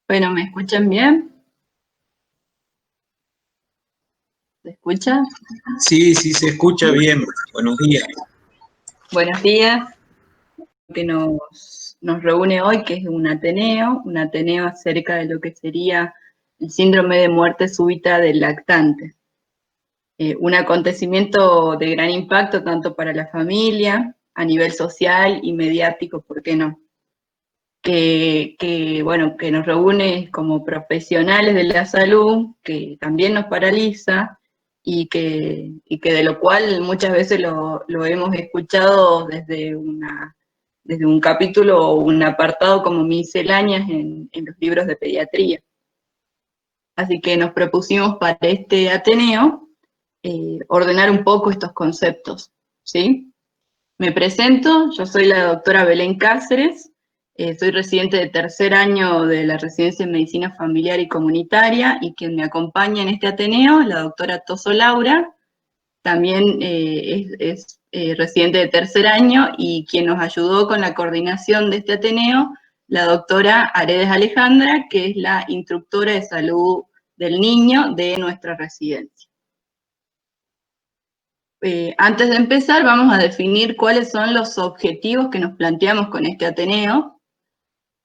Bueno, ¿me escuchan bien? ¿Se escucha? Sí, sí, se escucha bien. Buenos días. Buenos días. Que nos reúne hoy, que es un Ateneo acerca de lo que sería el síndrome de muerte súbita del lactante. Un acontecimiento de gran impacto tanto para la familia, a nivel social y mediático, ¿por qué no? Bueno, que nos reúne como profesionales de la salud, que también nos paraliza y que de lo cual muchas veces lo hemos escuchado desde un capítulo o un apartado como misceláneas en los libros de pediatría. Así que nos propusimos para este Ateneo ordenar un poco estos conceptos, ¿sí? Me presento, yo soy la doctora Belén Cáceres, soy residente de tercer año de la residencia en Medicina Familiar y Comunitaria, y quien me acompaña en este Ateneo es la doctora Toso Laura, también es residente de tercer año, y quien nos ayudó con la coordinación de este Ateneo, la doctora Aredes Alejandra, que es la instructora de salud del niño de nuestra residencia. Antes de empezar, vamos a definir cuáles son los objetivos que nos planteamos con este Ateneo.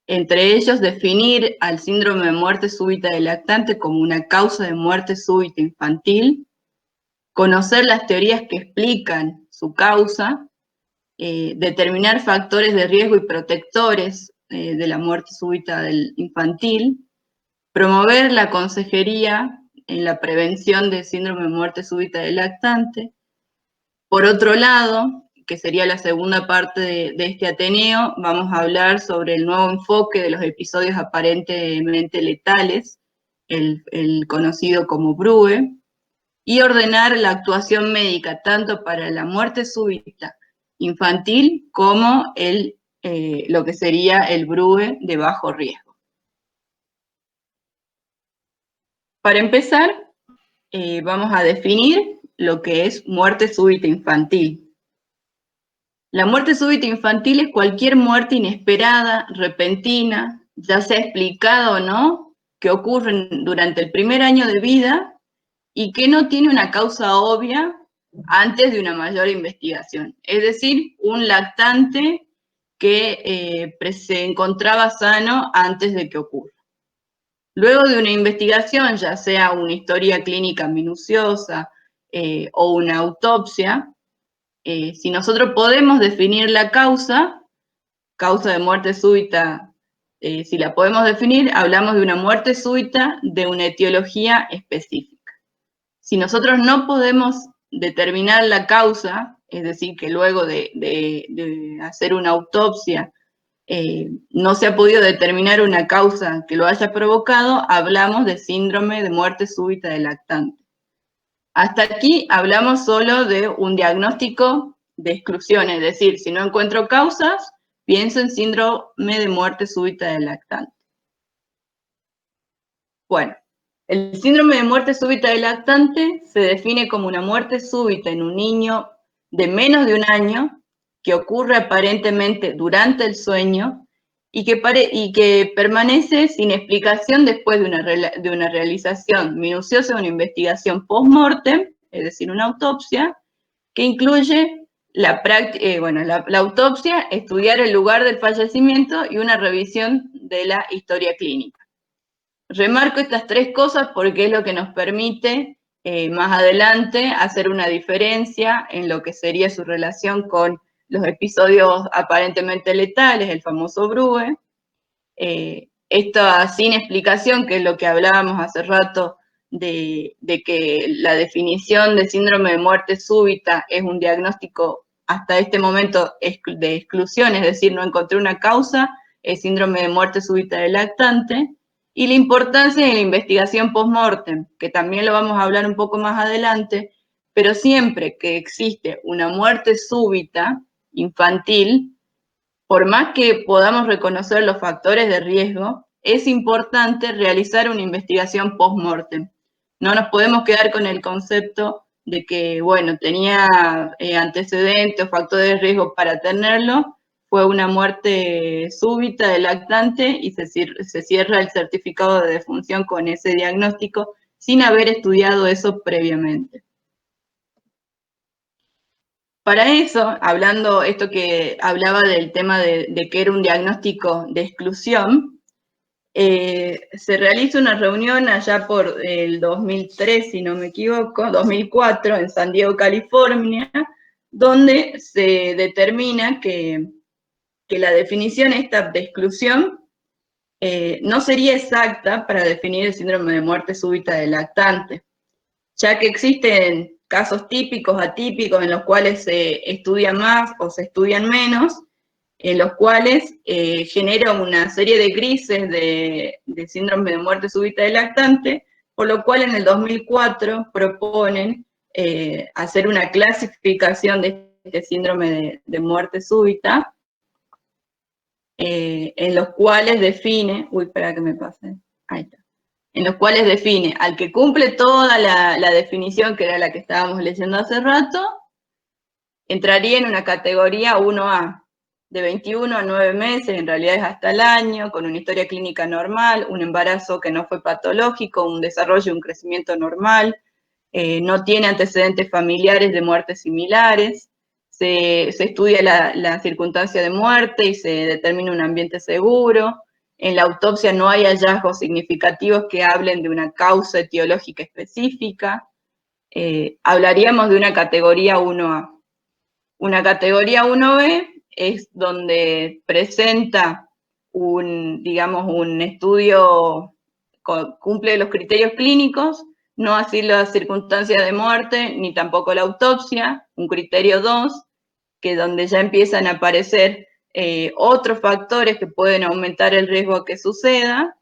Entre ellos, definir al síndrome de muerte súbita del lactante como una causa de muerte súbita infantil, conocer las teorías que explican su causa, determinar factores de riesgo y protectores de la muerte súbita del infantil, promover la consejería en la prevención del síndrome de muerte súbita del lactante. Por otro lado, que sería la segunda parte de este Ateneo, vamos a hablar sobre el nuevo enfoque de los episodios aparentemente letales, el conocido como BRUE, y ordenar la actuación médica tanto para la muerte súbita infantil como lo que sería el BRUE de bajo riesgo. Para empezar, vamos a definir lo que es muerte súbita infantil. La muerte súbita infantil es cualquier muerte inesperada, repentina, ya sea explicada o no, que ocurre durante el primer año de vida y que no tiene una causa obvia antes de una mayor investigación. Es decir, un lactante que se encontraba sano antes de que ocurra. Luego de una investigación, ya sea una historia clínica minuciosa o una autopsia, si nosotros podemos definir la causa de muerte súbita, si la podemos definir, hablamos de una muerte súbita de una etiología específica. Si nosotros no podemos determinar la causa, es decir, que luego de hacer una autopsia no se ha podido determinar una causa que lo haya provocado, hablamos de síndrome de muerte súbita del lactante. Hasta aquí hablamos solo de un diagnóstico de exclusión, es decir, si no encuentro causas, pienso en síndrome de muerte súbita del lactante. Bueno, el síndrome de muerte súbita del lactante se define como una muerte súbita en un niño de menos de un año que ocurre aparentemente durante el sueño y que permanece sin explicación después de una realización minuciosa de una investigación post-mortem, es decir, una autopsia, que incluye la autopsia, estudiar el lugar del fallecimiento y una revisión de la historia clínica. Remarco estas tres cosas porque es lo que nos permite más adelante hacer una diferencia en lo que sería su relación con los episodios aparentemente letales, el famoso BRUE. Esta sin explicación, que es lo que hablábamos hace rato, de que la definición de síndrome de muerte súbita es un diagnóstico hasta este momento de exclusión, es decir, no encontré una causa, es síndrome de muerte súbita del lactante, y la importancia de la investigación post-mortem, que también lo vamos a hablar un poco más adelante, pero siempre que existe una muerte súbita infantil, por más que podamos reconocer los factores de riesgo, es importante realizar una investigación post-mortem. No nos podemos quedar con el concepto de que, bueno, tenía antecedentes o factores de riesgo para tenerlo, fue una muerte súbita del lactante y se cierra el certificado de defunción con ese diagnóstico sin haber estudiado eso previamente. Para eso, hablando esto que hablaba del tema de que era un diagnóstico de exclusión, se realiza una reunión allá por el 2003, si no me equivoco, 2004, en San Diego, California, donde se determina que la definición esta de exclusión no sería exacta para definir el síndrome de muerte súbita del lactante, ya que existen casos típicos, atípicos, en los cuales se estudia más o se estudian menos, en los cuales genera una serie de grises de síndrome de muerte súbita del lactante, por lo cual en el 2004 proponen hacer una clasificación de este síndrome de muerte súbita, en los cuales define, espera que me pase, ahí está, en los cuales define al que cumple toda la definición, que era la que estábamos leyendo hace rato, entraría en una categoría 1A, de 21 a 9 meses, en realidad es hasta el año, con una historia clínica normal, un embarazo que no fue patológico, un desarrollo y un crecimiento normal, no tiene antecedentes familiares de muertes similares, se estudia la circunstancia de muerte y se determina un ambiente seguro. En la autopsia no hay hallazgos significativos que hablen de una causa etiológica específica. Hablaríamos de una categoría 1A. Una categoría 1B es donde presenta digamos, un estudio, cumple los criterios clínicos, no así las circunstancias de muerte, ni tampoco la autopsia, un criterio 2, que donde ya empiezan a aparecer otros factores que pueden aumentar el riesgo a que suceda,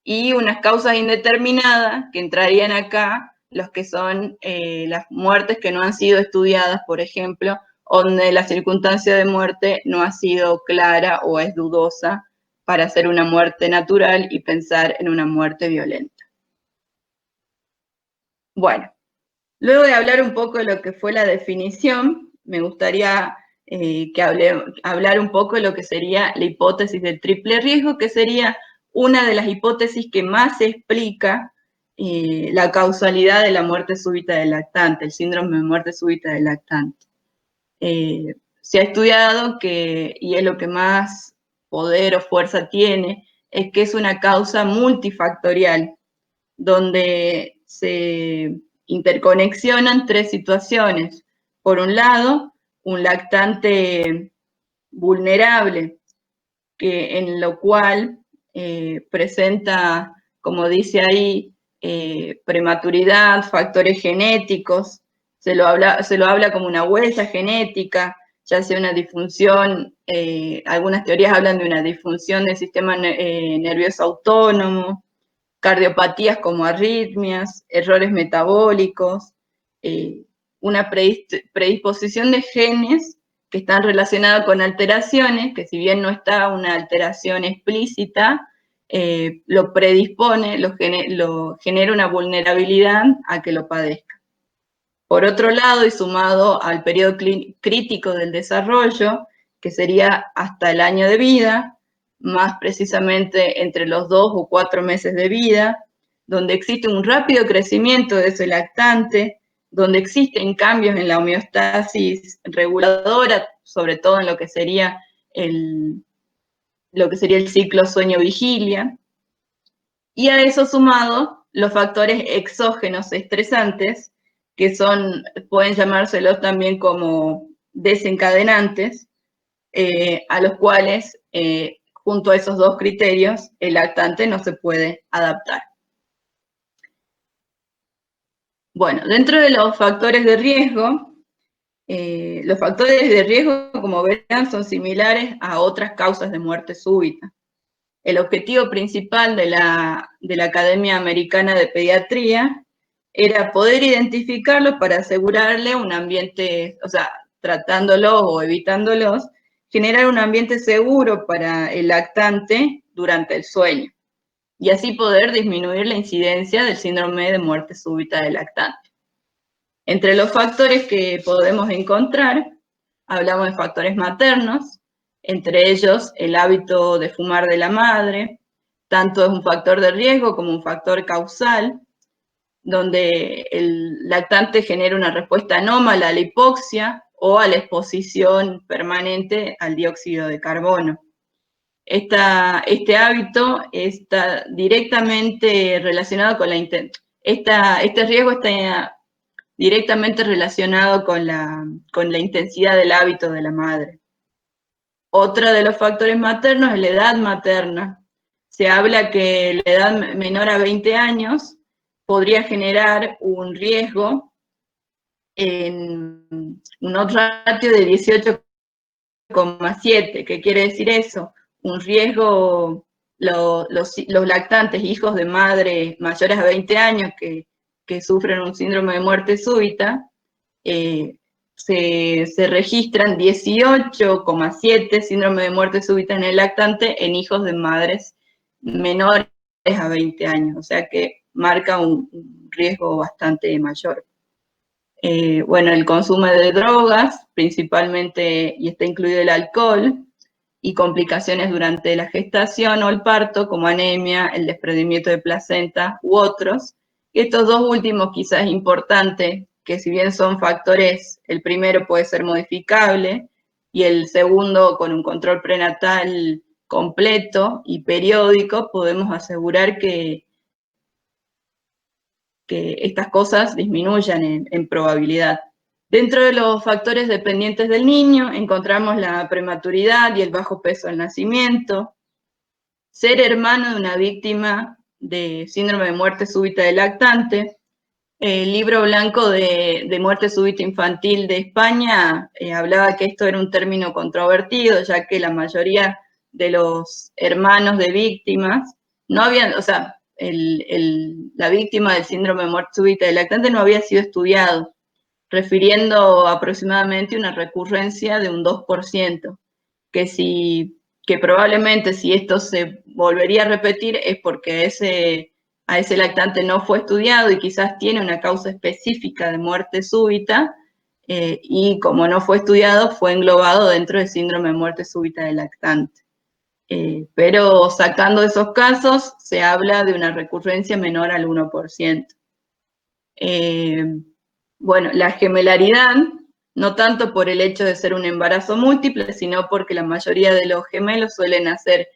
y unas causas indeterminadas, que entrarían acá, los que son las muertes que no han sido estudiadas, por ejemplo, donde la circunstancia de muerte no ha sido clara o es dudosa para hacer una muerte natural y pensar en una muerte violenta. Bueno, luego de hablar un poco de lo que fue la definición, me gustaría hablar un poco de lo que sería la hipótesis del triple riesgo, que sería una de las hipótesis que más explica la causalidad de la muerte súbita del lactante, el síndrome de muerte súbita del lactante. Se ha estudiado y es lo que más poder o fuerza tiene, es que es una causa multifactorial, donde se interconexionan tres situaciones. Por un lado, un lactante vulnerable, en lo cual presenta, como dice ahí, prematuridad, factores genéticos, se lo habla como una huella genética, ya sea una disfunción, algunas teorías hablan de una disfunción del sistema nervioso autónomo, cardiopatías como arritmias, errores metabólicos, una predisposición de genes que están relacionados con alteraciones, que si bien no está una alteración explícita, lo predispone, lo genera una vulnerabilidad a que lo padezca. Por otro lado, y sumado al periodo crítico del desarrollo, que sería hasta el año de vida, más precisamente entre los 2 o 4 meses de vida, donde existe un rápido crecimiento de ese lactante, donde existen cambios en la homeostasis reguladora, sobre todo en lo que sería el ciclo sueño-vigilia, y a eso sumado los factores exógenos estresantes, que pueden llamárselos también como desencadenantes, a los cuales, junto a esos dos criterios, el lactante no se puede adaptar. Bueno, dentro de los factores de riesgo, como verán, son similares a otras causas de muerte súbita. El objetivo principal de la Academia Americana de Pediatría era poder identificarlos para asegurarle un ambiente, o sea, tratándolos o evitándolos, generar un ambiente seguro para el lactante durante el sueño, y así poder disminuir la incidencia del síndrome de muerte súbita del lactante. Entre los factores que podemos encontrar, hablamos de factores maternos, entre ellos el hábito de fumar de la madre, tanto es un factor de riesgo como un factor causal, donde el lactante genera una respuesta anómala a la hipoxia o a la exposición permanente al dióxido de carbono. Este hábito está directamente relacionado con este riesgo está directamente relacionado con la intensidad del hábito de la madre. Otro de los factores maternos es la edad materna. Se habla que la edad menor a 20 años podría generar un riesgo en un ratio de 18,7. ¿Qué quiere decir eso? Un riesgo, los lactantes, hijos de madres mayores a 20 años que sufren un síndrome de muerte súbita, se registran 18,7 síndrome de muerte súbita en el lactante en hijos de madres menores a 20 años, o sea que marca un riesgo bastante mayor. Bueno, el consumo de drogas, principalmente, y está incluido el alcohol, y complicaciones durante la gestación o el parto, como anemia, el desprendimiento de placenta u otros. Y estos dos últimos quizás es importante, que si bien son factores, el primero puede ser modificable y el segundo con un control prenatal completo y periódico, podemos asegurar que estas cosas disminuyan en probabilidad. Dentro de los factores dependientes del niño encontramos la prematuridad y el bajo peso al nacimiento, ser hermano de una víctima de síndrome de muerte súbita del lactante. El libro blanco de muerte súbita infantil de España hablaba que esto era un término controvertido, ya que la mayoría de los hermanos de víctimas no habían, o sea, la víctima del síndrome de muerte súbita del lactante no había sido estudiado, refiriendo aproximadamente una recurrencia de un 2%, que probablemente si esto se volvería a repetir es porque a ese lactante no fue estudiado y quizás tiene una causa específica de muerte súbita, y como no fue estudiado, fue englobado dentro del síndrome de muerte súbita del lactante. Pero sacando esos casos, se habla de una recurrencia menor al 1%. Bueno, la gemelaridad, no tanto por el hecho de ser un embarazo múltiple, sino porque la mayoría de los gemelos suelen nacer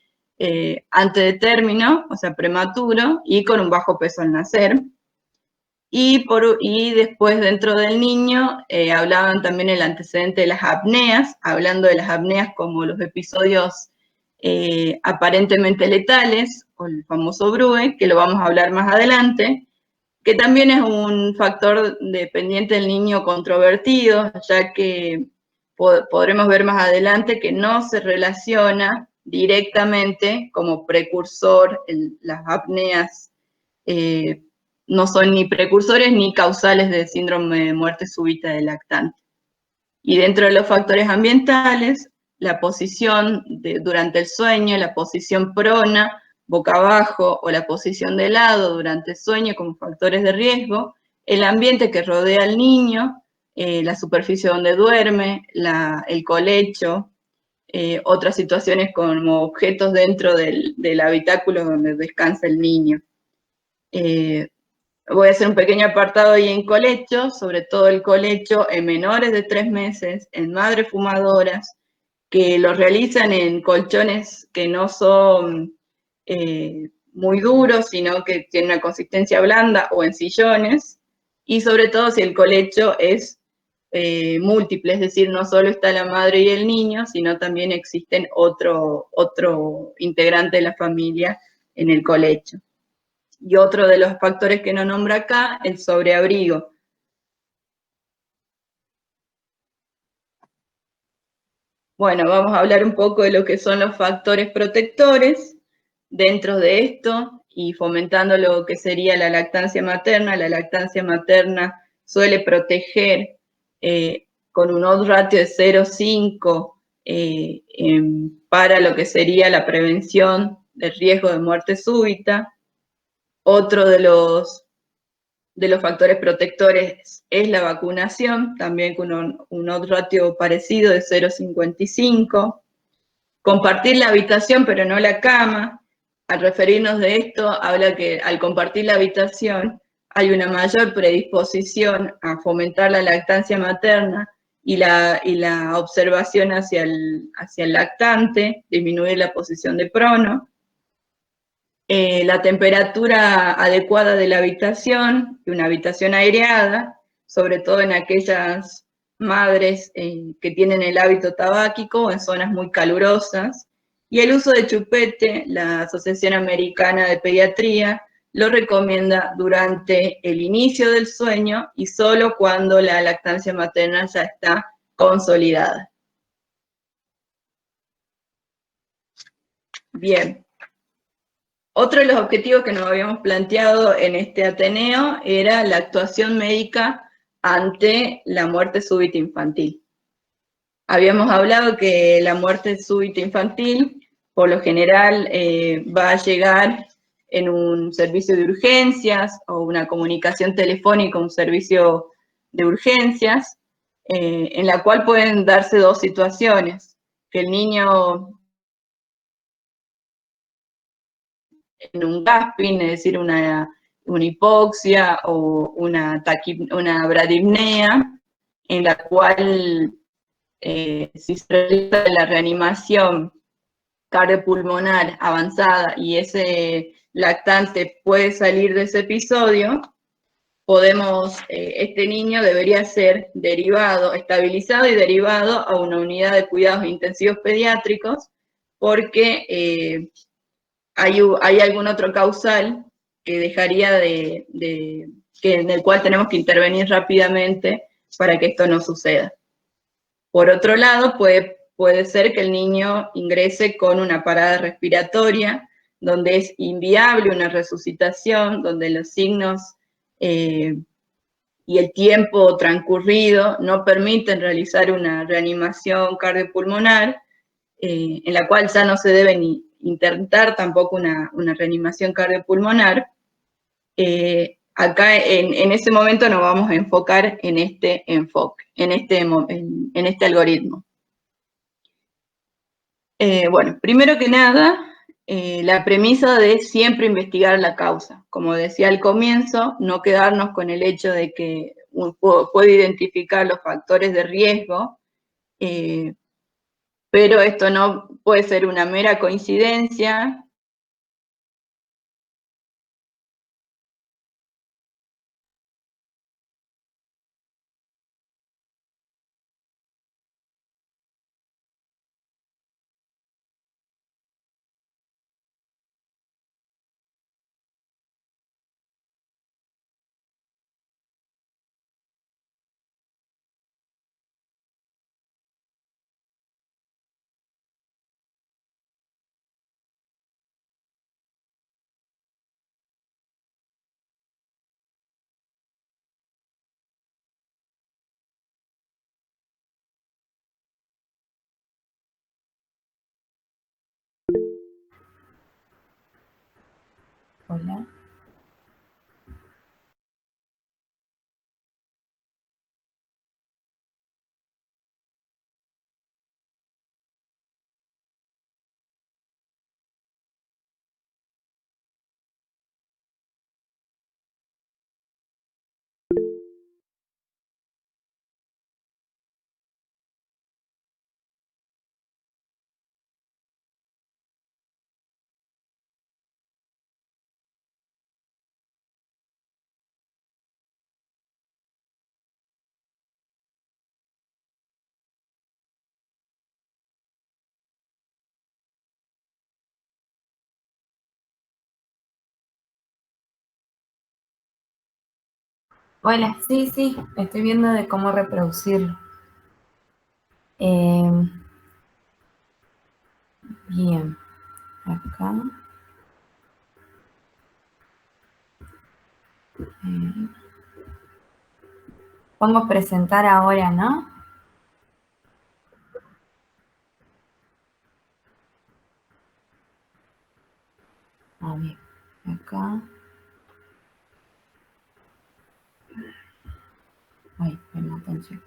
antes de término, o sea, prematuro, y con un bajo peso al nacer. Y después dentro del niño hablaban también el antecedente de las apneas, hablando de las apneas como los episodios aparentemente letales, o el famoso BRUE, que lo vamos a hablar más adelante, que también es un factor dependiente del niño controvertido, ya que podremos ver más adelante que no se relaciona directamente como precursor, las apneas no son ni precursores ni causales del síndrome de muerte súbita del lactante. Y dentro de los factores ambientales, la posición durante el sueño, la posición prona, boca abajo, o la posición de lado durante el sueño como factores de riesgo, el ambiente que rodea al niño, la superficie donde duerme, el colecho, otras situaciones como objetos dentro del habitáculo donde descansa el niño. Voy a hacer un pequeño apartado ahí en colecho, sobre todo el colecho en menores de 3 meses, en madres fumadoras, que lo realizan en colchones que no son muy duros, sino que tienen una consistencia blanda, o en sillones, y sobre todo si el colecho es múltiple, es decir, no solo está la madre y el niño, sino también existen otro integrante de la familia en el colecho. Y otro de los factores que no nombra acá, el sobreabrigo. Bueno, vamos a hablar un poco de lo que son los factores protectores dentro de esto y fomentando lo que sería la lactancia materna. La lactancia materna suele proteger con un odds ratio de 0,5 para lo que sería la prevención del riesgo de muerte súbita. Otro de los factores protectores es la vacunación, también con un odds ratio parecido de 0,55. Compartir la habitación, pero no la cama. Al referirnos de esto, habla que al compartir la habitación hay una mayor predisposición a fomentar la lactancia materna y la observación hacia el lactante, disminuir la posición de prono. La temperatura adecuada de la habitación, y una habitación aireada, sobre todo en aquellas madres que tienen el hábito tabáquico o en zonas muy calurosas, y el uso de chupete, la Asociación Americana de Pediatría lo recomienda durante el inicio del sueño y solo cuando la lactancia materna ya está consolidada. Bien. Otro de los objetivos que nos habíamos planteado en este Ateneo era la actuación médica ante la muerte súbita infantil. Habíamos hablado que la muerte súbita infantil, por lo general, va a llegar en un servicio de urgencias o una comunicación telefónica, un servicio de urgencias, en la cual pueden darse dos situaciones, que el niño en un gasping, es decir, una hipoxia o una bradipnea, en la cual si se realiza la reanimación cardiopulmonar avanzada y ese lactante puede salir de ese episodio, este niño debería ser derivado, estabilizado y derivado a una unidad de cuidados intensivos pediátricos porque hay algún otro causal que dejaría en el cual tenemos que intervenir rápidamente para que esto no suceda. Por otro lado, puede ser que el niño ingrese con una parada respiratoria, donde es inviable una resucitación, donde los signos y el tiempo transcurrido no permiten realizar una reanimación cardiopulmonar, en la cual ya no se debe ni intentar tampoco una reanimación cardiopulmonar. Acá en ese momento nos vamos a enfocar en este enfoque, en este algoritmo. Bueno, primero que nada, la premisa de siempre investigar la causa. Como decía al comienzo, no quedarnos con el hecho de que puede identificar los factores de riesgo, pero esto no puede ser una mera coincidencia. Hola. Hola, sí, estoy viendo de cómo reproducirlo. Bien, acá. Pongo presentar ahora, ¿no? A ver, acá. Ay, me matan, chico.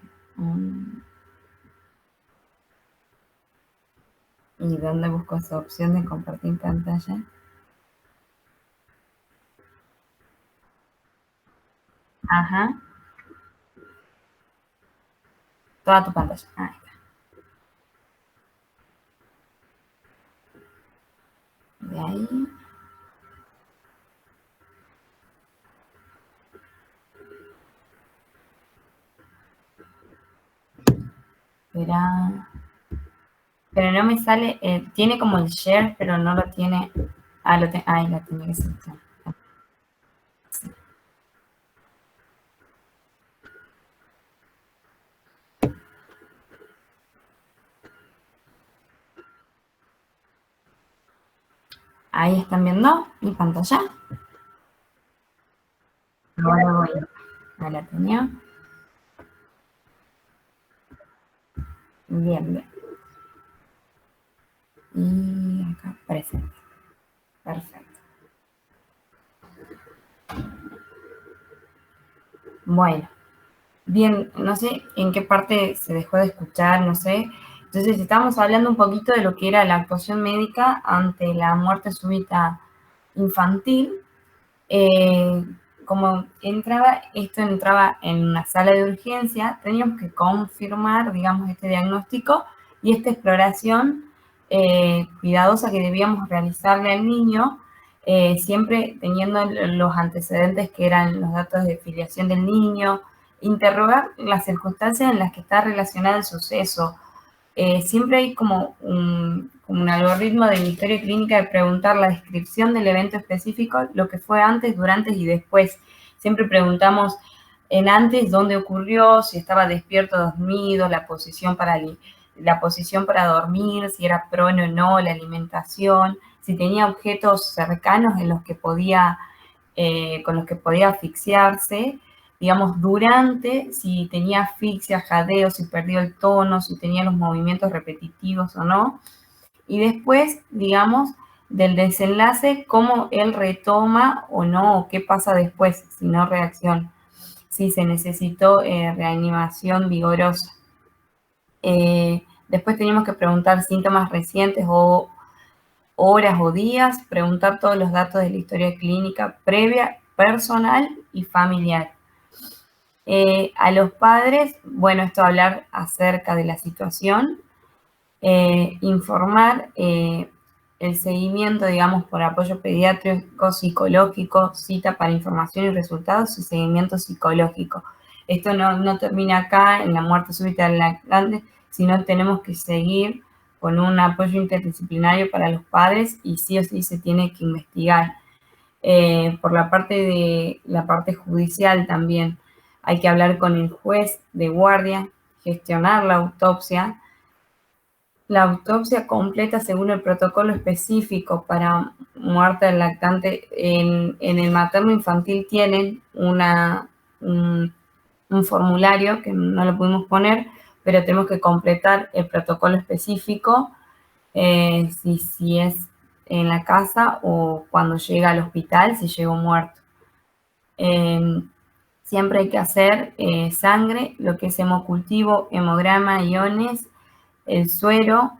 ¿Y dónde busco esa opción de compartir pantalla? Ajá. Toda tu pantalla. Ahí está. De ahí. Pero no me sale, tiene como el share, pero no lo tiene. Ah, ahí la tiene que seleccionar. Sí. Ahí están viendo mi pantalla. Ahora voy. Ahí la tenía. Bien, bien. Y acá presente. Perfecto. Bueno, bien, no sé en qué parte se dejó de escuchar, no sé. Entonces, estamos hablando un poquito de lo que era la actuación médica ante la muerte súbita infantil. Como esto entraba en una sala de urgencia, teníamos que confirmar, digamos, este diagnóstico y esta exploración cuidadosa que debíamos realizarle al niño, siempre teniendo los antecedentes que eran los datos de filiación del niño, interrogar las circunstancias en las que está relacionado el suceso. Siempre hay como un algoritmo de la historia clínica de preguntar la descripción del evento específico, lo que fue antes, durante y después. Siempre preguntamos en antes dónde ocurrió, si estaba despierto, dormido, la posición para dormir, si era prono o no, la alimentación, si tenía objetos cercanos en los que con los que podía asfixiarse, digamos, durante, si tenía asfixia, jadeo, si perdió el tono, si tenía los movimientos repetitivos o no. Y después, digamos, del desenlace, cómo él retoma o no, o qué pasa después, si no reacción, si se necesitó reanimación vigorosa. Después teníamos que preguntar síntomas recientes o horas o días, preguntar todos los datos de la historia clínica previa, personal y familiar. A los padres, bueno, esto hablar acerca de la situación, informar el seguimiento, digamos, por apoyo pediátrico, psicológico, cita para información y resultados y seguimiento psicológico. Esto no termina acá en la muerte súbita del lactante, sino tenemos que seguir con un apoyo interdisciplinario para los padres y sí o sí se tiene que investigar. Por la parte judicial también hay que hablar con el juez de guardia, gestionar la autopsia. La autopsia completa según el protocolo específico para muerte del lactante en el materno infantil tienen un formulario que no lo pudimos poner, pero tenemos que completar el protocolo específico si es en la casa o cuando llega al hospital, si llegó muerto. Siempre hay que hacer sangre, lo que es hemocultivo, hemograma, iones, el suero,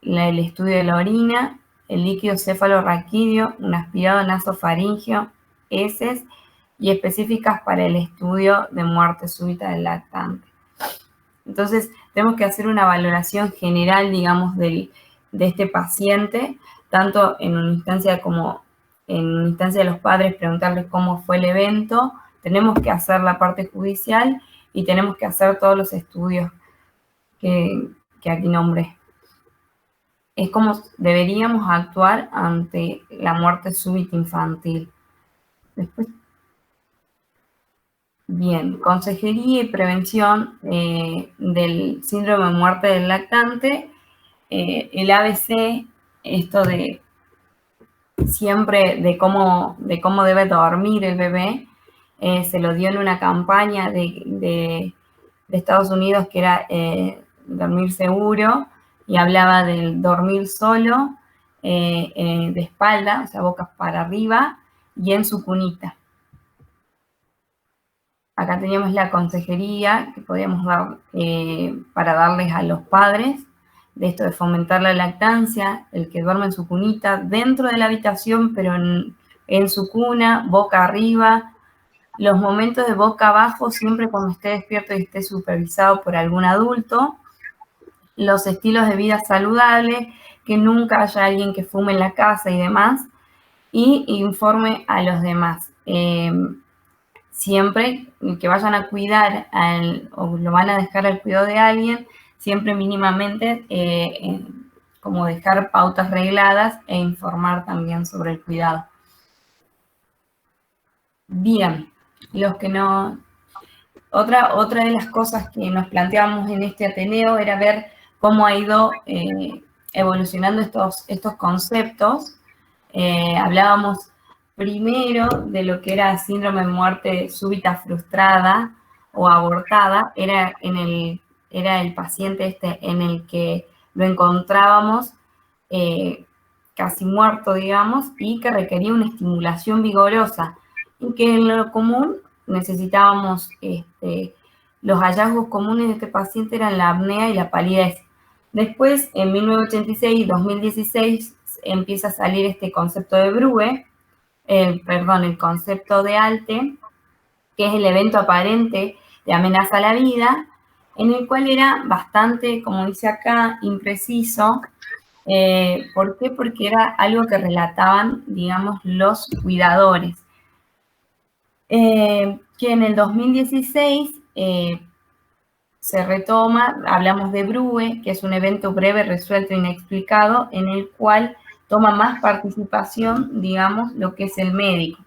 el estudio de la orina, el líquido cefalorraquídeo, un aspirado nasofaringeo, heces y específicas para el estudio de muerte súbita del lactante. Entonces, tenemos que hacer una valoración general, digamos, de este paciente, tanto en una instancia como en una instancia de los padres, preguntarles cómo fue el evento, tenemos que hacer la parte judicial y tenemos que hacer todos los estudios que aquí nombré. Es como deberíamos actuar ante la muerte súbita infantil. Después, bien, consejería y prevención del síndrome de muerte del lactante, el ABC, esto de siempre de cómo debe dormir el bebé, se lo dio en una campaña de Estados Unidos que era dormir seguro y hablaba del dormir solo, de espalda, o sea, boca para arriba y en su cunita. Acá teníamos la consejería que podíamos dar para darles a los padres, de esto de fomentar la lactancia, el que duerme en su cunita dentro de la habitación, pero en su cuna, boca arriba, los momentos de boca abajo siempre cuando esté despierto y esté supervisado por algún adulto, los estilos de vida saludables, que nunca haya alguien que fume en la casa y demás, y informe a los demás. Siempre que vayan a cuidar o lo van a dejar al cuidado de alguien, siempre mínimamente como dejar pautas regladas e informar también sobre el cuidado. Bien, los que no... Otra de las cosas que nos planteábamos en este Ateneo era ver cómo ha ido evolucionando estos conceptos. Hablábamos primero de lo que era síndrome de muerte súbita frustrada o abortada, era el paciente en el que lo encontrábamos casi muerto, digamos, y que requería una estimulación vigorosa, y que en lo común necesitábamos, los hallazgos comunes de este paciente eran la apnea y la palidez. Después, en 1986 y 2016, empieza a salir este concepto de Brue, el concepto de ALTE, que es el evento aparente de amenaza a la vida, en el cual era bastante, como dice acá, impreciso. ¿Por qué? Porque era algo que relataban, digamos, los cuidadores. Que en el 2016 se retoma, hablamos de Brue, que es un evento breve, resuelto, inexplicado, en el cual toma más participación, digamos, lo que es el médico.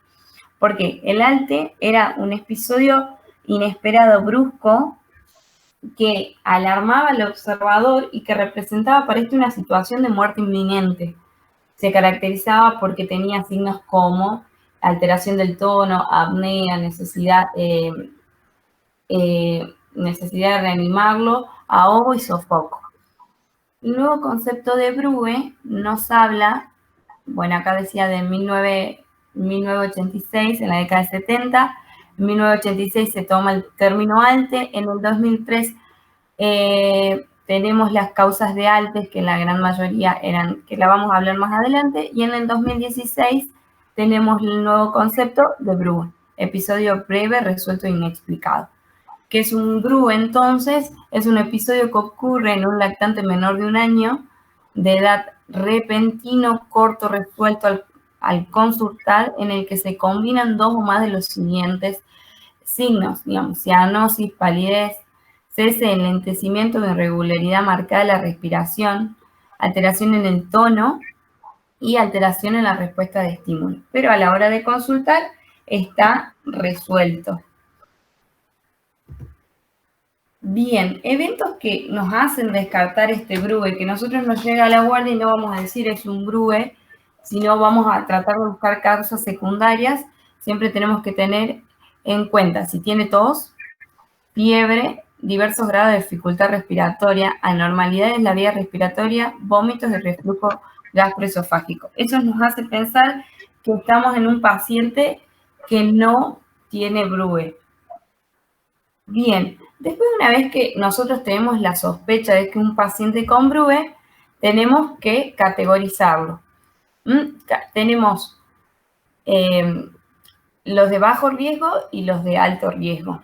Porque el ALTE era un episodio inesperado, brusco, que alarmaba al observador y que representaba para este una situación de muerte inminente. Se caracterizaba porque tenía signos como alteración del tono, apnea, necesidad de reanimarlo, ahogo y sofoco. El nuevo concepto de Brue nos habla, bueno, acá decía de 1986, en la década de 70, en 1986 se toma el término ALTE, en el 2003 tenemos las causas de ALTE, que la gran mayoría eran, que la vamos a hablar más adelante, y en el 2016 tenemos el nuevo concepto de Brue, episodio breve, resuelto e inexplicado. ¿Qué es un Brue entonces? Es un episodio que ocurre en un lactante menor de 1 año, de edad repentino, corto, resuelto al consultar, en el que se combinan 2 o más de los siguientes signos, digamos, cianosis, palidez, cese, enlentecimiento o irregularidad marcada de la respiración, alteración en el tono y alteración en la respuesta de estímulo. Pero a la hora de consultar está resuelto. Bien, eventos que nos hacen descartar este Brue, que nosotros nos llega a la guardia y no vamos a decir es un Brue, sino vamos a tratar de buscar causas secundarias. Siempre tenemos que tener en cuenta si tiene tos, fiebre, diversos grados de dificultad respiratoria, anormalidades en la vía respiratoria, vómitos de reflujo gastroesofágico. Eso nos hace pensar que estamos en un paciente que no tiene Brue. Bien, después una vez que nosotros tenemos la sospecha de que un paciente con Brue, tenemos que categorizarlo. Tenemos los de bajo riesgo y los de alto riesgo.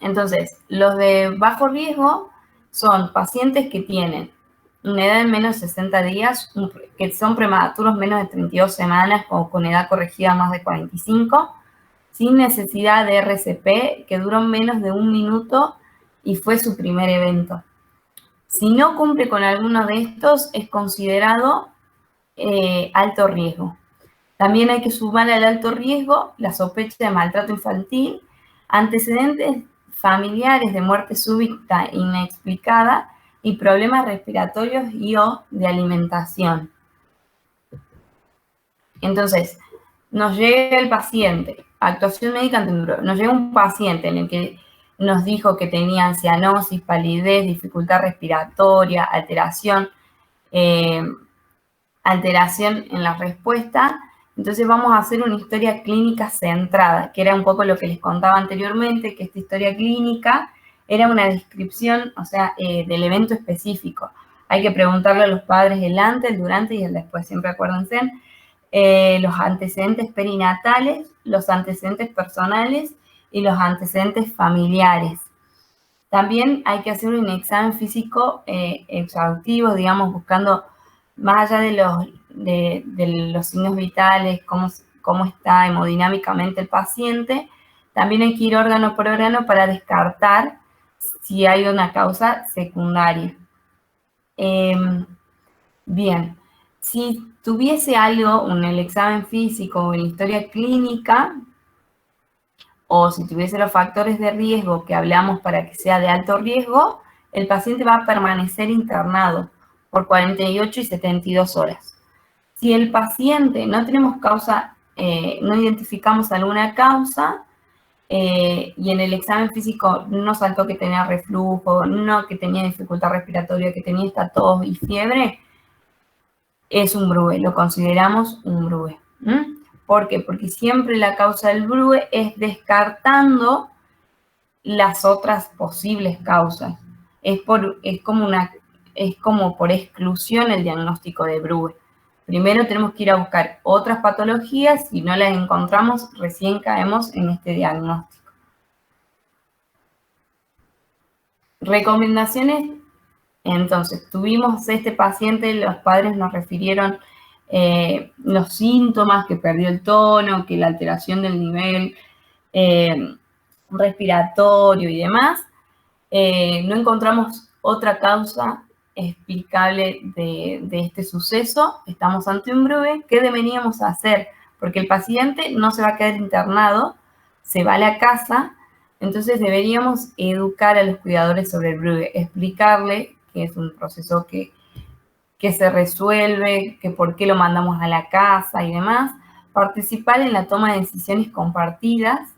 Entonces, los de bajo riesgo son pacientes que tienen una edad de menos de 60 días, que son prematuros menos de 32 semanas o con edad corregida más de 45, sin necesidad de RCP, que duró menos de 1 minuto y fue su primer evento. Si no cumple con alguno de estos, es considerado alto riesgo. También hay que sumar al alto riesgo la sospecha de maltrato infantil, antecedentes familiares de muerte súbita inexplicada y problemas respiratorios y o de alimentación. Entonces, nos llega el paciente, actuación médica ante un Brue, nos llega un paciente en el que nos dijo que tenía cianosis, palidez, dificultad respiratoria, alteración en la respuesta. Entonces vamos a hacer una historia clínica centrada, que era un poco lo que les contaba anteriormente, que esta historia clínica era una descripción, o sea, del evento específico. Hay que preguntarle a los padres el antes, el durante y el después, siempre acuérdense. Los antecedentes perinatales, los antecedentes personales y los antecedentes familiares. También hay que hacer un examen físico exhaustivo, digamos, buscando más allá de los signos vitales, cómo está hemodinámicamente el paciente. También hay que ir órgano por órgano para descartar si hay una causa secundaria. Bien, si tuviese algo en el examen físico o en la historia clínica, o si tuviese los factores de riesgo que hablamos para que sea de alto riesgo, el paciente va a permanecer internado por 48 y 72 horas. Si el paciente no tenemos causa, no identificamos alguna causa, y en el examen físico no saltó que tenía reflujo, no que tenía dificultad respiratoria, que tenía esta tos y fiebre, es un BRUE, lo consideramos un BRUE. ¿Por qué? Porque siempre la causa del BRUE es descartando las otras posibles causas. Es como por exclusión el diagnóstico de BRUE. Primero tenemos que ir a buscar otras patologías, si no las encontramos, recién caemos en este diagnóstico. Recomendaciones. Entonces, tuvimos este paciente, los padres nos refirieron los síntomas, que perdió el tono, que la alteración del nivel respiratorio y demás. No encontramos otra causa explicable de este suceso. Estamos ante un BRUE. ¿Qué deberíamos hacer? Porque el paciente no se va a quedar internado, se va a la casa. Entonces deberíamos educar a los cuidadores sobre el BRUE, explicarle que es un proceso que se resuelve, que por qué lo mandamos a la casa y demás, participar en la toma de decisiones compartidas,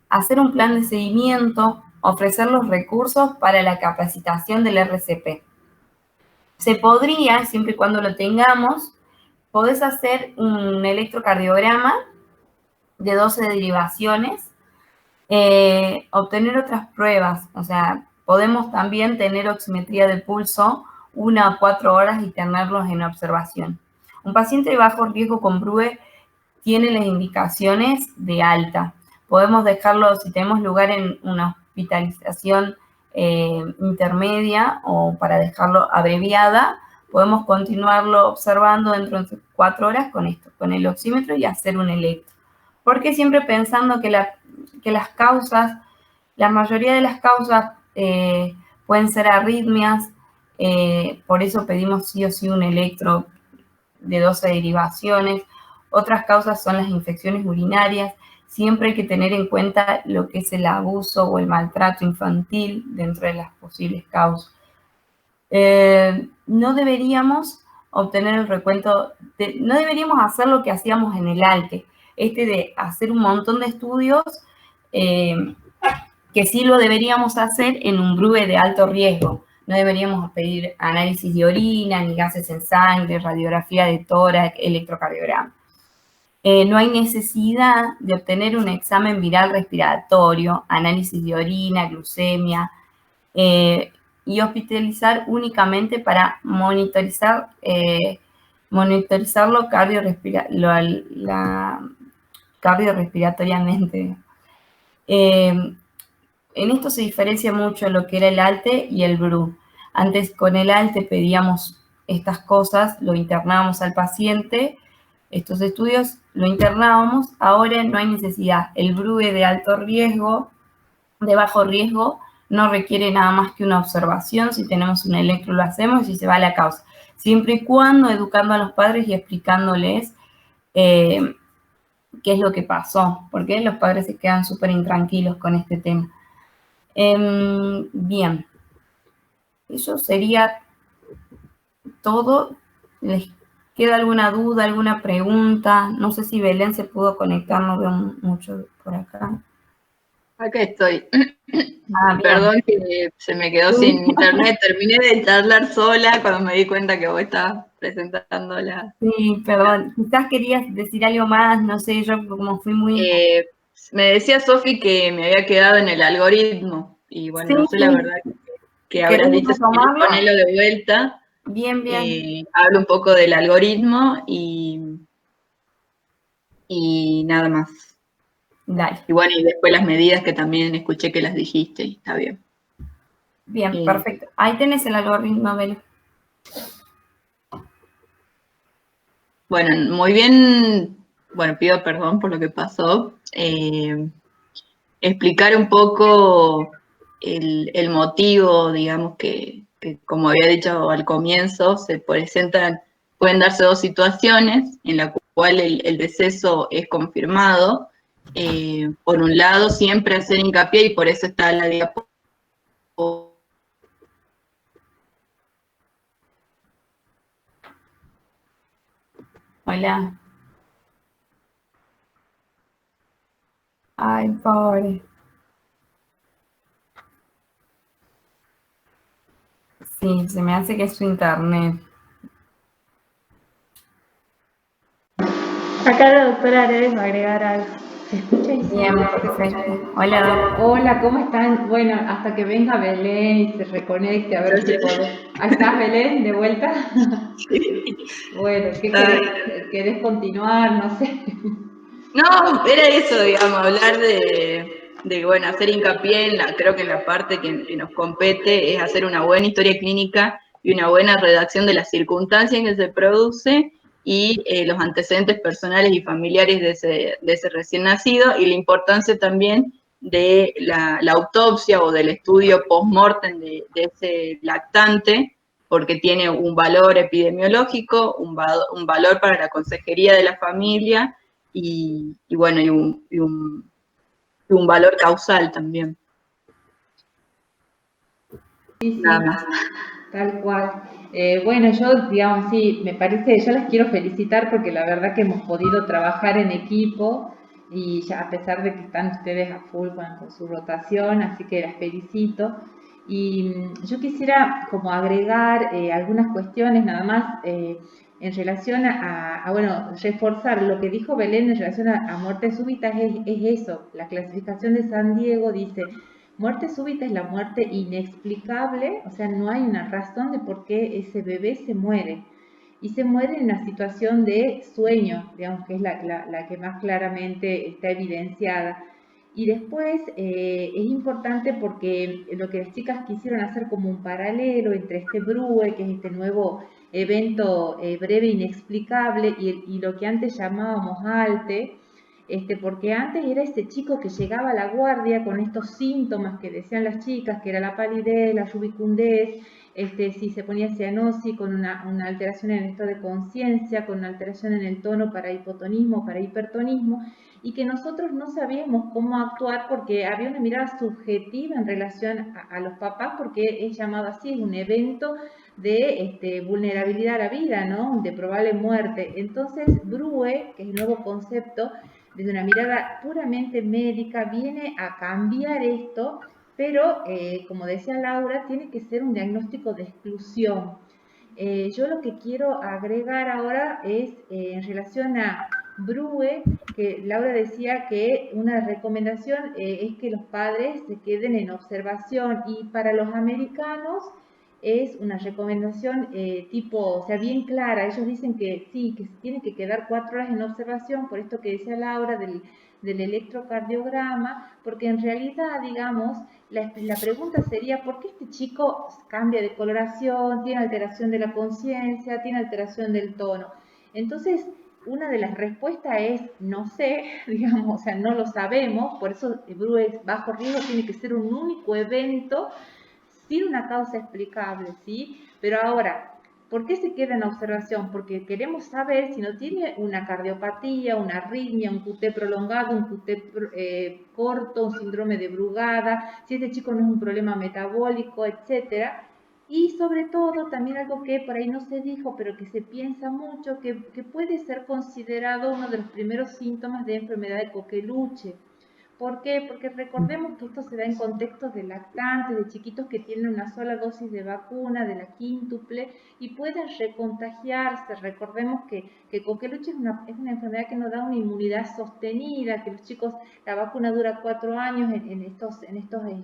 hacer un plan de seguimiento, ofrecer los recursos para la capacitación del RCP. Se podría, siempre y cuando lo tengamos, podés hacer un electrocardiograma de 12 derivaciones, obtener otras pruebas, o sea, podemos también tener oximetría de pulso 1 a 4 horas y tenerlos en observación. Un paciente de bajo riesgo con BRUE tiene las indicaciones de alta. Podemos dejarlo, si tenemos lugar en una hospitalización intermedia o para dejarlo abreviada, podemos continuarlo observando dentro de 4 horas con esto, con el oxímetro y hacer un electro. Porque siempre pensando que las causas, la mayoría de las causas pueden ser arritmias, por eso pedimos sí o sí un electro de 12 derivaciones. Otras causas son las infecciones urinarias. Siempre hay que tener en cuenta lo que es el abuso o el maltrato infantil dentro de las posibles causas. No deberíamos obtener el recuento, no deberíamos hacer lo que hacíamos en el ALTE, de hacer un montón de estudios, que sí lo deberíamos hacer en un BRUE de alto riesgo. No deberíamos pedir análisis de orina, ni gases en sangre, radiografía de tórax, electrocardiograma. No hay necesidad de obtener un examen viral respiratorio, análisis de orina, glucemia, y hospitalizar únicamente para monitorizarlo cardiorrespiratoriamente. En esto se diferencia mucho lo que era el ALTE y el BRU. Antes con el ALTE pedíamos estas cosas, lo internábamos al paciente, estos estudios lo internábamos, ahora no hay necesidad. El BRUE de alto riesgo, de bajo riesgo, no requiere nada más que una observación. Si tenemos un electro lo hacemos y si se va a la causa. Siempre y cuando educando a los padres y explicándoles qué es lo que pasó, porque los padres se quedan súper intranquilos con este tema. Bien, eso sería todo. ¿Les queda alguna duda, alguna pregunta? No sé si Belén se pudo conectar, no veo mucho por acá. Acá estoy. Perdón que se me quedó sin internet. Terminé de charlar sola cuando me di cuenta que vos estabas presentando la... Sí, perdón. Quizás querías decir algo más, no sé, yo como fui muy... me decía Sofi que me había quedado en el algoritmo. y bueno, Sí, no sé la verdad que habrás ¿querés dicho, si querés retomarlo? ponerlo de vuelta. Bien, bien. Hablo un poco del algoritmo y nada más. Dale. Y bueno, y después las medidas que también escuché que las dijiste, está bien. Bien, Eh, perfecto. Ahí tenés el algoritmo, Belu. bueno, muy bien, bueno, pido perdón por lo que pasó. Explicar un poco el motivo, digamos, que como había dicho al comienzo, se presentan, pueden darse dos situaciones en la cual el deceso es confirmado. Por un lado, siempre hacer hincapié, y por eso está la diapositiva. Hola. Ay, pobre. Sí, se me hace que es su internet. Acá la doctora Aredes va a agregar algo. ¿Se escucha ahí? Bien, perfecto. Hola, Doc. Hola, ¿cómo están? Bueno, hasta que venga Belén y se reconecte, a ver si puedo. Ahí estás, Belén, de vuelta. Bueno, ¿qué querés continuar? No sé. No, era eso, digamos, hablar bueno, hacer hincapié creo que en la parte que nos compete es hacer una buena historia clínica y una buena redacción de las circunstancias en que se produce y los antecedentes personales y familiares de ese recién nacido, y la importancia también de la autopsia o del estudio post-mortem de ese lactante, porque tiene un valor epidemiológico, un valor para la consejería de la familia y bueno, y un valor causal también. Sí, Nada sí, más. tal cual. Bueno, yo, digamos, sí, me parece, yo las quiero felicitar porque la verdad que hemos podido trabajar en equipo y ya a pesar de que están ustedes a full con su rotación, así que las felicito. Y yo quisiera como agregar algunas cuestiones nada más en relación bueno, reforzar lo que dijo Belén en relación a muertes súbitas es eso. La clasificación de San Diego dice: muerte súbita es la muerte inexplicable, o sea, no hay una razón de por qué ese bebé se muere. Y se muere en una situación de sueño, digamos que es la que más claramente está evidenciada. Y después es importante porque lo que las chicas quisieron hacer como un paralelo entre este BRUE, que es este nuevo evento breve inexplicable, y lo que antes llamábamos ALTE, porque antes era este chico que llegaba a la guardia con estos síntomas que decían las chicas, que era la palidez, la rubicundez, si se ponía cianosis, con una alteración en el estado de conciencia, con una alteración en el tono para hipotonismo, para hipertonismo, y que nosotros no sabíamos cómo actuar porque había una mirada subjetiva en relación a los papás, porque es llamado así, es un evento de vulnerabilidad a la vida, ¿no? De probable muerte. Entonces, BRUE, que es el nuevo concepto, desde una mirada puramente médica, viene a cambiar esto, pero como decía Laura, tiene que ser un diagnóstico de exclusión. Yo lo que quiero agregar ahora es en relación a BRUE, que Laura decía que una recomendación es que los padres se queden en observación, y para los americanos es una recomendación tipo, o sea, bien clara. Ellos dicen que sí, que se tienen que quedar 4 horas en observación, por esto que decía Laura del electrocardiograma, porque en realidad, digamos, la pregunta sería: ¿por qué este chico cambia de coloración, tiene alteración de la conciencia, tiene alteración del tono? Entonces, una de las respuestas es no sé, digamos, o sea, no lo sabemos, por eso BRUE bajo riesgo tiene que ser un único evento sin una causa explicable, ¿sí? Pero ahora, ¿por qué se queda en observación? Porque queremos saber si no tiene una cardiopatía, una arritmia, un QT prolongado, un QT corto, un síndrome de Brugada, si este chico no es un problema metabólico, etcétera. Y sobre todo, también algo que por ahí no se dijo, pero que se piensa mucho, que puede ser considerado uno de los primeros síntomas de enfermedad de Coqueluche. ¿Por qué? Porque recordemos que esto se da en contextos de lactantes, de chiquitos que tienen una sola dosis de vacuna, de la quíntuple, y pueden recontagiarse. Recordemos que coqueluche es una enfermedad que nos da una inmunidad sostenida, que los chicos, la vacuna dura 4 años en estos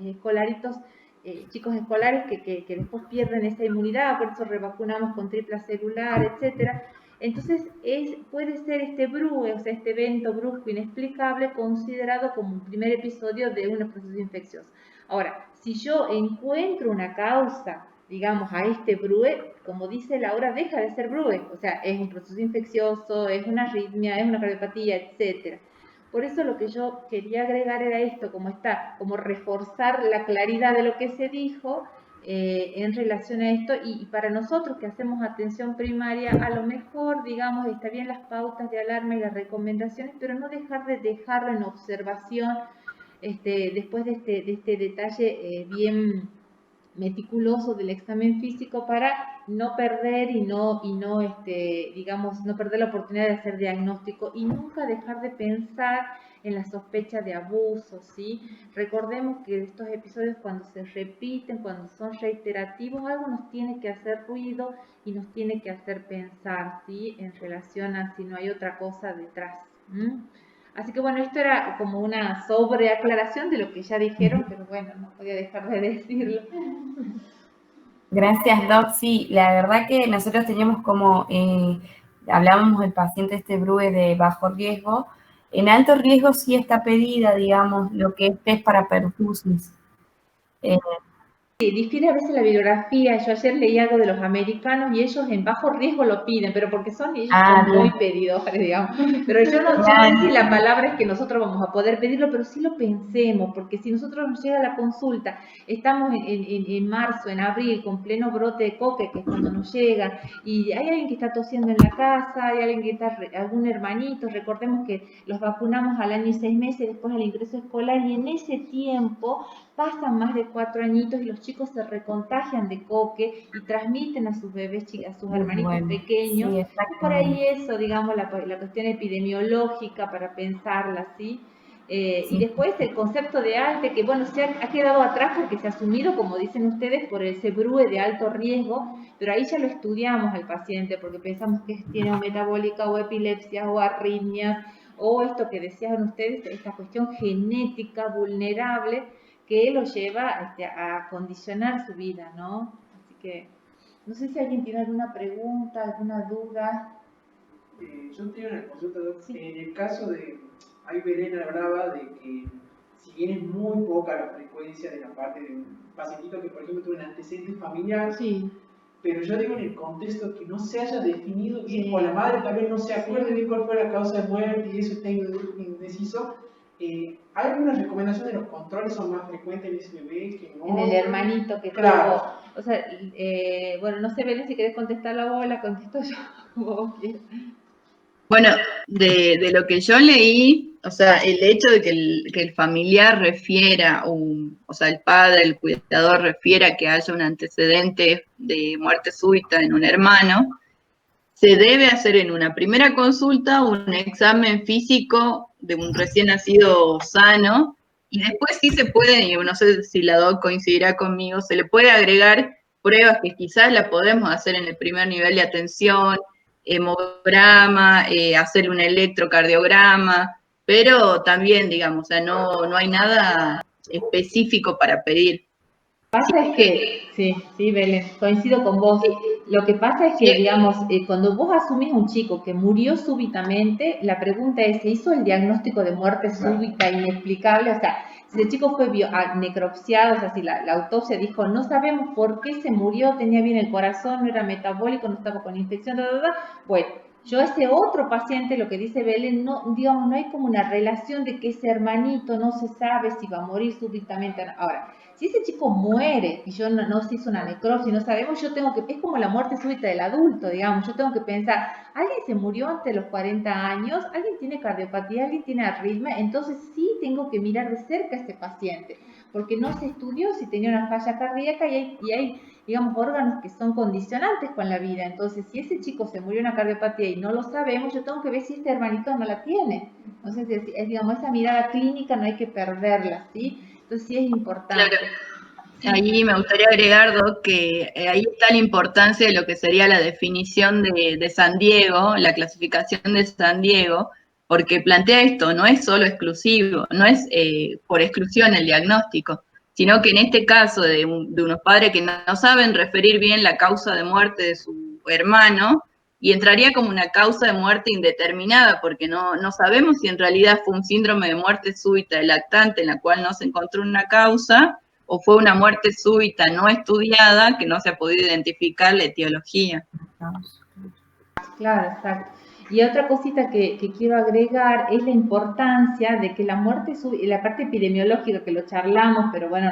escolaritos, chicos escolares que después pierden esa inmunidad, por eso revacunamos con tripla celular, etcétera. Entonces puede ser este BRUE, o sea, este evento brusco inexplicable, considerado como un primer episodio de un proceso infeccioso. Ahora, si yo encuentro una causa, digamos, a este BRUE, como dice Laura, deja de ser BRUE, o sea, es un proceso infeccioso, es una arritmia, es una cardiopatía, etcétera. Por eso lo que yo quería agregar era esto, como reforzar la claridad de lo que se dijo en relación a esto, y para nosotros que hacemos atención primaria, a lo mejor, digamos, está bien las pautas de alarma y las recomendaciones, pero no dejarlo en observación después de este detalle bien meticuloso del examen físico, para no perder digamos, no perder la oportunidad de hacer diagnóstico y nunca dejar de pensar en la sospecha de abuso, ¿sí? Recordemos que estos episodios, cuando se repiten, cuando son reiterativos, algo nos tiene que hacer ruido y nos tiene que hacer pensar, ¿sí? En relación a si no hay otra cosa detrás. Así que bueno, esto era como una sobreaclaración de lo que ya dijeron, pero bueno, no podía dejar de decirlo. Gracias, Doc. Sí, la verdad que nosotros teníamos como, hablábamos del paciente BRUE de bajo riesgo. En alto riesgo sí está pedida, digamos, lo que es test para pertussis. Sí, difiere a veces la bibliografía. Yo ayer leí algo de los americanos y ellos en bajo riesgo lo piden, pero porque son muy pedidores, digamos. Pero yo no sé si la palabra es que nosotros vamos a poder pedirlo, pero sí lo pensemos, porque si nosotros nos llega la consulta, estamos en marzo, en abril, con pleno brote de coque, que es cuando nos llega, y hay alguien que está tosiendo en la casa, hay alguien que está, algún hermanito, recordemos que los vacunamos al año y 6 meses, después al ingreso escolar, y en ese tiempo pasan más de 4 añitos y los chicos se recontagian de coque y transmiten a sus bebés, a sus hermanitos pequeños. Sí, por ahí eso, digamos, la cuestión epidemiológica para pensarla, ¿sí? Y después el concepto de ALTE, que bueno, se ha quedado atrás porque se ha asumido, como dicen ustedes, por ese BRUE de alto riesgo, pero ahí ya lo estudiamos al paciente porque pensamos que tiene metabólica o epilepsia o arritmias, o esto que decían ustedes, esta cuestión genética vulnerable que lo lleva a condicionar su vida, ¿no? Así que, no sé si alguien tiene alguna pregunta, alguna duda. Yo tengo una consulta, sí. En el caso de, ahí Belén hablaba de que si bien es muy poca la frecuencia de la parte de un pacientito que por ejemplo tuvo un antecedente familiar, sí, pero yo digo en el contexto que no se haya definido bien, sí, o la madre también no se acuerde bien cuál fue la causa de muerte y eso está indeciso. ¿Hay alguna recomendación de los controles son más frecuentes en ese bebé que en otro? En el hermanito que claro. tuvo. O sea, bueno, no sé, Belén, si querés contestar la voz, la contesto yo, como vos quieras. Bueno, de lo que yo leí, o sea, el hecho de que el familiar refiera, o sea, el padre, el cuidador refiera que haya un antecedente de muerte súbita en un hermano, se debe hacer en una primera consulta un examen físico de un recién nacido sano, y después sí se puede, y no sé si la doc coincidirá conmigo, se le puede agregar pruebas que quizás la podemos hacer en el primer nivel de atención, hemograma, hacer un electrocardiograma, pero también, digamos, o sea, no hay nada específico para pedir. Pasa es que, sí, Belén, coincido con vos. Lo que pasa es que, digamos, cuando vos asumís a un chico que murió súbitamente, la pregunta es, ¿se hizo el diagnóstico de muerte súbita inexplicable? O sea, si el chico fue necropsiado, o sea, si la autopsia dijo, no sabemos por qué se murió, tenía bien el corazón, no era metabólico, no estaba con infección, bueno, yo a ese otro paciente, lo que dice Belén, no, digamos, no hay como una relación de que ese hermanito no se sabe si va a morir súbitamente. Ahora, si ese chico muere y yo no se hizo una necropsia, no sabemos, yo tengo que, es como la muerte súbita del adulto, digamos, yo tengo que pensar, alguien se murió antes de los 40 años, alguien tiene cardiopatía, alguien tiene arritmia, entonces sí tengo que mirar de cerca a ese paciente, porque no se estudió si tenía una falla cardíaca y hay digamos, órganos que son condicionantes con la vida. Entonces, si ese chico se murió de una cardiopatía y no lo sabemos, yo tengo que ver si este hermanito no la tiene. Entonces, digamos, esa mirada clínica no hay que perderla, ¿sí? Entonces, sí es importante. Claro. Ahí me gustaría agregar, Doc, que ahí está la importancia de lo que sería la definición de San Diego, la clasificación de San Diego, porque plantea esto, no es solo exclusivo, no es por exclusión el diagnóstico, sino que en este caso de unos padres que no saben referir bien la causa de muerte de su hermano, y entraría como una causa de muerte indeterminada, porque no sabemos si en realidad fue un síndrome de muerte súbita del lactante en la cual no se encontró una causa, o fue una muerte súbita no estudiada que no se ha podido identificar la etiología. Claro, exacto. Y otra cosita que quiero agregar es la importancia de que la muerte súbita, la parte epidemiológica que lo charlamos, pero bueno,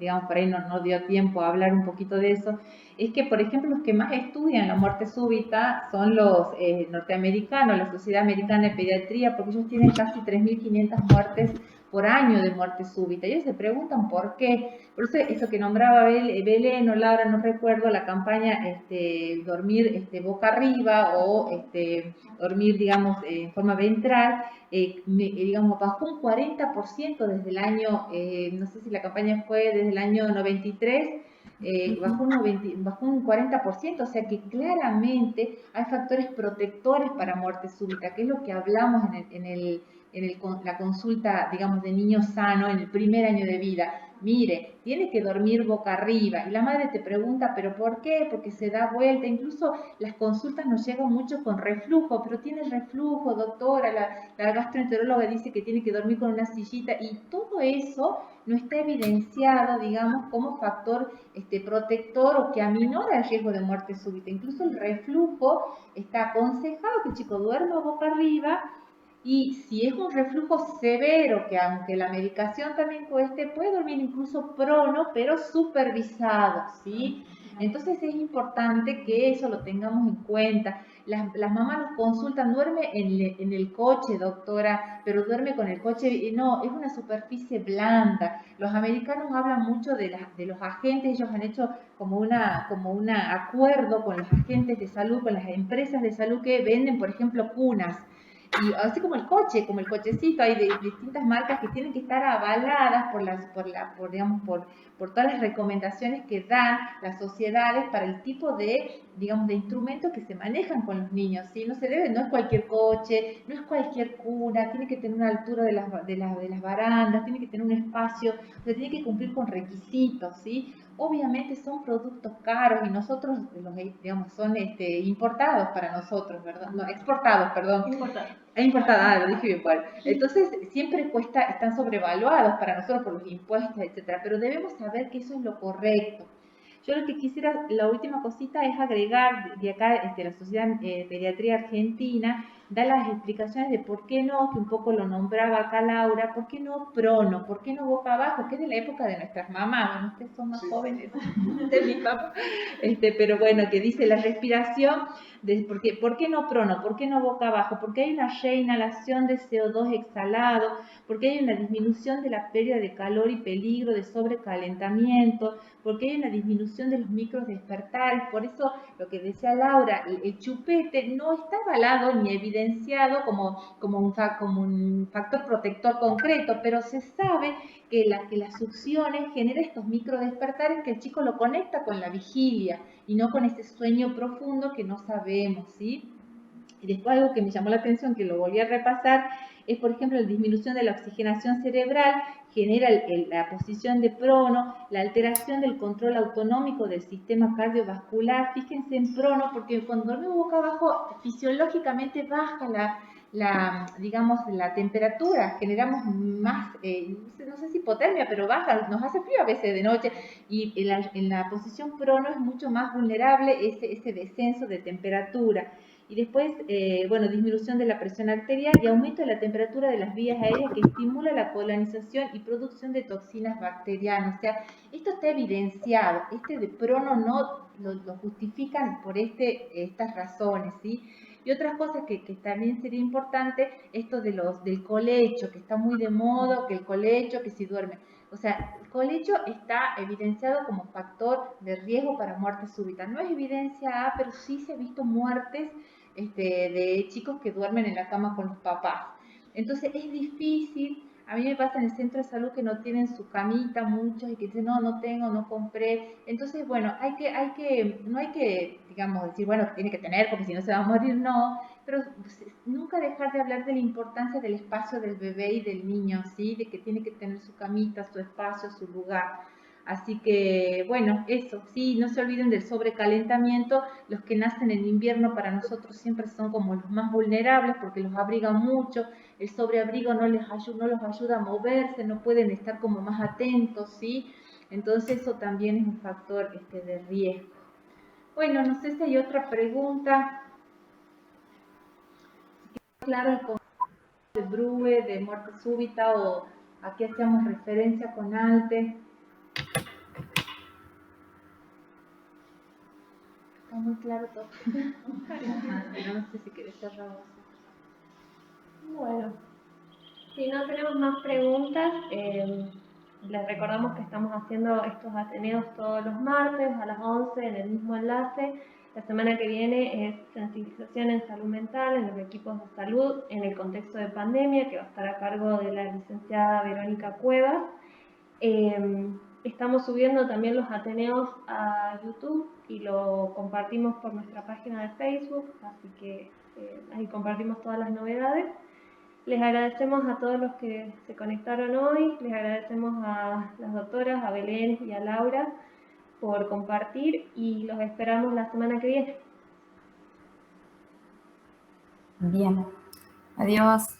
digamos por ahí no dio tiempo a hablar un poquito de eso, es que por ejemplo los que más estudian la muerte súbita son los norteamericanos, la Sociedad Americana de Pediatría, porque ellos tienen casi 3.500 muertes por año de muerte súbita. Ellos se preguntan por qué. Por eso que nombraba Belén o Laura, no recuerdo, la campaña dormir boca arriba o dormir, digamos, en forma ventral, digamos, bajó un 40% desde el año, no sé si la campaña fue desde el año 93, bajó un 40%, o sea que claramente hay factores protectores para muerte súbita, que es lo que hablamos en la consulta, digamos, de niño sano en el primer año de vida. Mire, tiene que dormir boca arriba. Y la madre te pregunta, ¿pero por qué? Porque se da vuelta. Incluso las consultas nos llegan mucho con reflujo, pero tiene reflujo, doctora. La gastroenteróloga dice que tiene que dormir con una sillita. Y todo eso no está evidenciado, digamos, como factor protector o que aminora el riesgo de muerte súbita. Incluso el reflujo está aconsejado que el chico duerma boca arriba. Y si es un reflujo severo, que aunque la medicación también cueste, puede dormir incluso prono, pero supervisado, ¿sí? Entonces es importante que eso lo tengamos en cuenta. Las mamás nos consultan, duerme en el coche, doctora, pero duerme con el coche, no, es una superficie blanda. Los americanos hablan mucho de los agentes, ellos han hecho como un acuerdo con los agentes de salud, con las empresas de salud que venden, por ejemplo, cunas. Y así como el coche, como el cochecito, hay de distintas marcas que tienen que estar avaladas por todas las recomendaciones que dan las sociedades para el tipo de, digamos, de instrumentos que se manejan con los niños, ¿sí? No es cualquier coche, no es cualquier cuna, tiene que tener una altura de las barandas, tiene que tener un espacio, o sea, tiene que cumplir con requisitos, ¿sí? Obviamente son productos caros y nosotros digamos, son importados para nosotros, ¿verdad? No, exportados, perdón. Importados, lo dije bien cuál. Entonces, siempre están sobrevaluados para nosotros por los impuestos, etcétera, pero debemos saber que eso es lo correcto. Yo lo que quisiera, la última cosita es agregar de acá, la Sociedad de Pediatría Argentina da las explicaciones de por qué no, que un poco lo nombraba acá Laura, por qué no prono, por qué no boca abajo, que es de la época de nuestras mamás, bueno, ustedes son más jóvenes de mi papá, pero bueno, que dice la respiración, ¿por qué no prono? ¿Por qué no boca abajo? Porque hay una reinhalación de CO2 exhalado, porque hay una disminución de la pérdida de calor y peligro de sobrecalentamiento, porque hay una disminución de los micros despertares. Por eso lo que decía Laura, el chupete no está avalado ni evidenciado como un factor protector concreto, pero se sabe que las succiones generan estos micro despertares que el chico lo conecta con la vigilia y no con ese sueño profundo que no sabemos, ¿sí? Y después algo que me llamó la atención, que lo volví a repasar, es por ejemplo la disminución de la oxigenación cerebral, genera la posición de prono, la alteración del control autonómico del sistema cardiovascular. Fíjense en prono, porque cuando dormimos boca abajo, fisiológicamente baja digamos, la temperatura, generamos más, no sé si hipotermia, pero baja, nos hace frío a veces de noche, y en la posición prono es mucho más vulnerable ese descenso de temperatura. Y después, bueno, disminución de la presión arterial y aumento de la temperatura de las vías aéreas que estimula la colonización y producción de toxinas bacterianas. O sea, esto está evidenciado. De prono no lo justifican por estas razones, ¿sí? Y otras cosas que también sería importante, esto del colecho, que está muy de moda, que el colecho, que si duerme. O sea, el colecho está evidenciado como factor de riesgo para muerte súbita. No es evidencia A, pero sí se ha visto muertes de chicos que duermen en la cama con los papás. Entonces es difícil. A mí me pasa en el centro de salud que no tienen su camita muchos y que dicen, no tengo, no compré. Entonces, bueno, no hay que, digamos, decir, bueno, que tiene que tener porque si no se va a morir, no. Pero nunca dejar de hablar de la importancia del espacio del bebé y del niño, ¿sí? De que tiene que tener su camita, su espacio, su lugar. Así que, bueno, eso, sí, no se olviden del sobrecalentamiento. Los que nacen en invierno para nosotros siempre son como los más vulnerables porque los abrigan mucho. El sobreabrigo no los ayuda a moverse, no pueden estar como más atentos, ¿sí? Entonces eso también es un factor de riesgo. Bueno, no sé si hay otra pregunta. Claro, el concepto de BRUE, de muerte súbita o a qué hacemos referencia con ALTE. Está muy claro todo. No sé si querés cerrar vos. Bueno, si no tenemos más preguntas, les recordamos que estamos haciendo estos ateneos todos los martes a las 11 en el mismo enlace. La semana que viene es sensibilización en salud mental en los equipos de salud en el contexto de pandemia, que va a estar a cargo de la licenciada Verónica Cuevas. Estamos subiendo también los ateneos a YouTube y lo compartimos por nuestra página de Facebook, así que ahí compartimos todas las novedades. Les agradecemos a todos los que se conectaron hoy, les agradecemos a las doctoras, a Belén y a Laura por compartir y los esperamos la semana que viene. Bien. Adiós.